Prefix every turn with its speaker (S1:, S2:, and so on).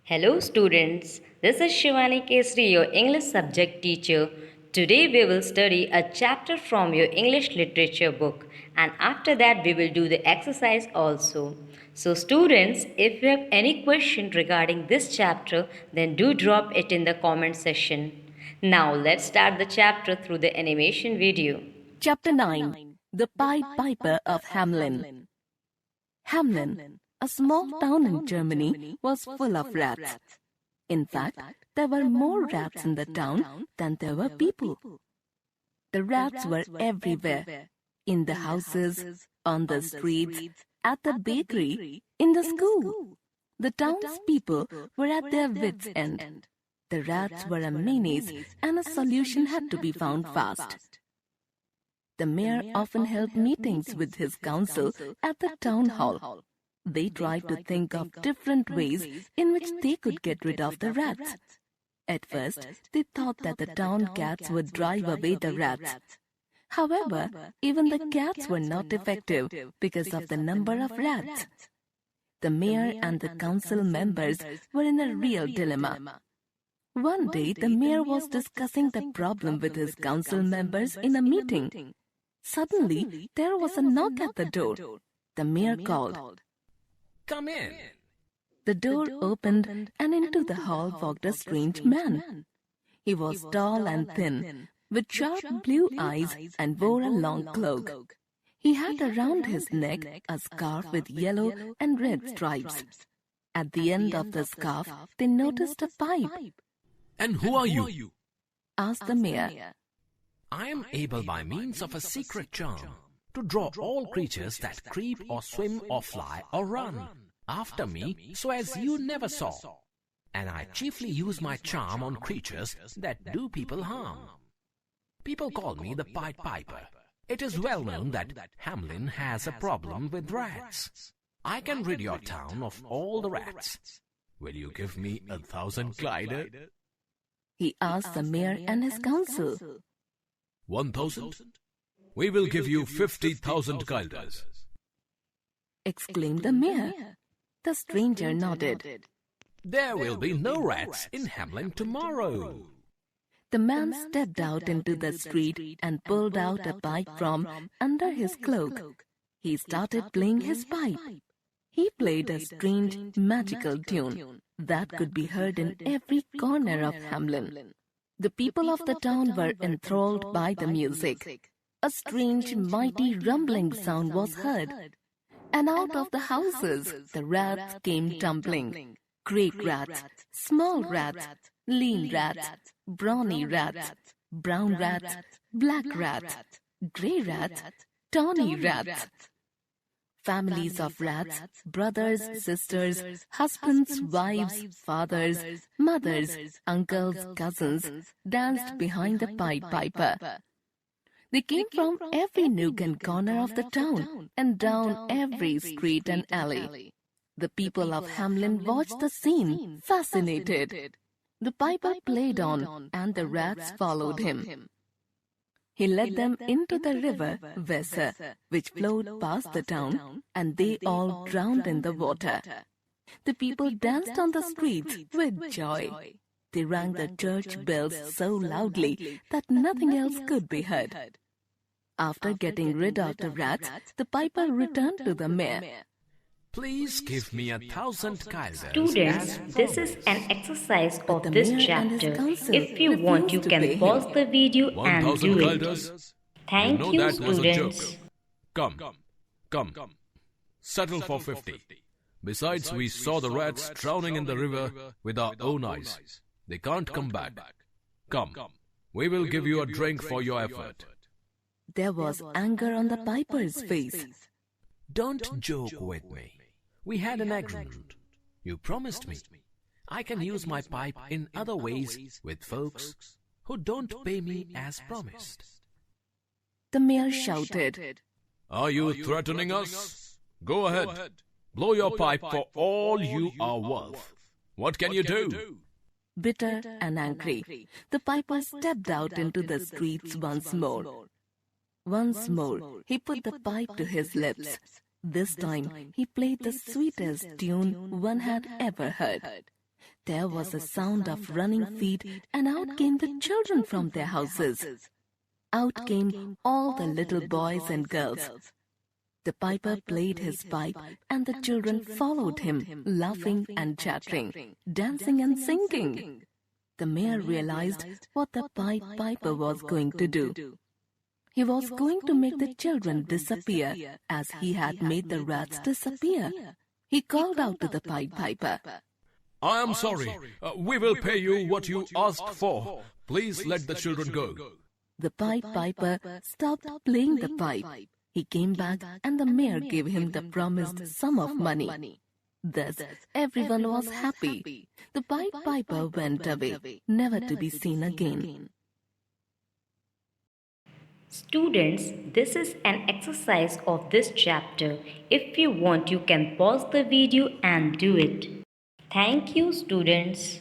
S1: Hello students, this is Shivani Kesri, your English subject teacher. Today we will study a chapter from your English literature book and after that we will do the exercise also. So students, if you have any question regarding this chapter, then do drop it in the comment section. Now let's start the chapter through the animation video.
S2: Chapter 9 The Pied Piper of Hamelin. Hamelin, a small town in Germany, was full of rats. In fact, there were more rats in the town than there were people. The rats were everywhere, in the houses, on the streets, at the bakery, in the school. The townspeople were at their wits' end. The rats were a menace, and a solution had to be found fast. The mayor often held meetings with his council at the town hall. They tried to think of different ways in which they could get rid of the rats. At first, they thought that the town cats would drive away the rats. However, even the cats were not effective because of the number of rats. The mayor and the council members were in a real dilemma. One day, the mayor was discussing the problem with his council members in a meeting. Suddenly, there was a knock at the door. The mayor called,
S3: "Come in."
S2: The door opened and into the hall walked a strange man. He was tall and thin, with sharp blue eyes and wore a long cloak. He had around his neck a scarf with yellow and red stripes. At the end of the scarf, they noticed a pipe.
S3: "And who are you?"
S2: Asked the mayor.
S3: "I am able by means of a secret charm to draw all creatures that creep or swim or fly or run after me so as you never saw. And I chiefly use my charm on creatures that do people harm. People call me the Pied Piper. It is well known that Hamelin has a problem with rats. I can rid your town of all the rats. Will you give me 1,000 glider?"
S2: He asked the mayor and his council.
S3: 1,000? We will give you 50,000 guilders.
S2: Exclaimed the mayor. The stranger nodded.
S3: There will be no rats in Hamelin tomorrow.
S2: The man stepped out into the street and pulled out a pipe from under his cloak. He started playing his pipe. He played a strange, magical tune that could be heard in every corner of Hamelin. The people of the town were enthralled by the music. A strange, mighty rumbling sound was heard. And out of the houses, the rats came tumbling. Great rats, small rats, lean rats, brawny rats, brown rats, black rats, grey rats, tawny rats. Families of rats, brothers, sisters, husbands, wives, fathers, mothers, uncles, cousins, danced behind the Pied Piper. They came from every nook and corner of the town and down every street and alley. The people of Hamelin watched the scene, fascinated. The piper played on, and the rats followed him. He led them into the river Weser, which flowed past the town, and they all drowned in the water. The people danced on the streets with joy. They rang the church bells so loudly that nothing else could be heard. After getting rid of the rats, the piper returned to the mayor.
S3: "Please give me 1,000 guilders."
S1: Students, this is an exercise of
S2: the
S1: this
S2: mayor and his
S1: chapter.
S2: council
S1: If you want, you
S2: refused to
S1: can
S2: pay
S1: pause
S2: him.
S1: the video and
S3: 1,000
S1: do it.
S3: guilders?
S1: Thank
S3: know
S1: you,
S3: that was a joke.
S1: students.
S3: Come. Settle for 50. Besides, we saw the rats drowning in the river with our own eyes. They can't come back. Come, we will give you a drink for your effort.
S2: There was anger on the piper's face.
S3: Don't joke with me. We had an agreement. You promised me. I can use my pipe in other ways with folks who don't pay me as promised.
S2: The mayor shouted.
S3: Are you threatening us? Go ahead. Blow your pipe for all you are worth. What can you do?
S2: Bitter and angry, the piper stepped out into the streets once more. Once more, he put the pipe to his lips. This time, he played the sweetest tune one had ever heard. There was a sound of running feet, and out came the children from their houses. Out came all the little boys and girls. The piper played his pipe, and the children followed him, laughing and chattering, dancing and singing. The mayor realized what the Pied Piper was going to do. He was going to make the children disappear, as he had made the rats disappear. He called out to the Pied Piper,
S3: I am sorry. We will pay you what you asked for. Please let the children go.
S2: The Pied Piper stopped playing the pipe. He came back, and the mayor gave him the promised sum of money. Thus, everyone was happy. The Pied Piper went away, never to be seen again.
S1: Students, this is an exercise of this chapter. If you want, you can pause the video and do it. Thank you, students.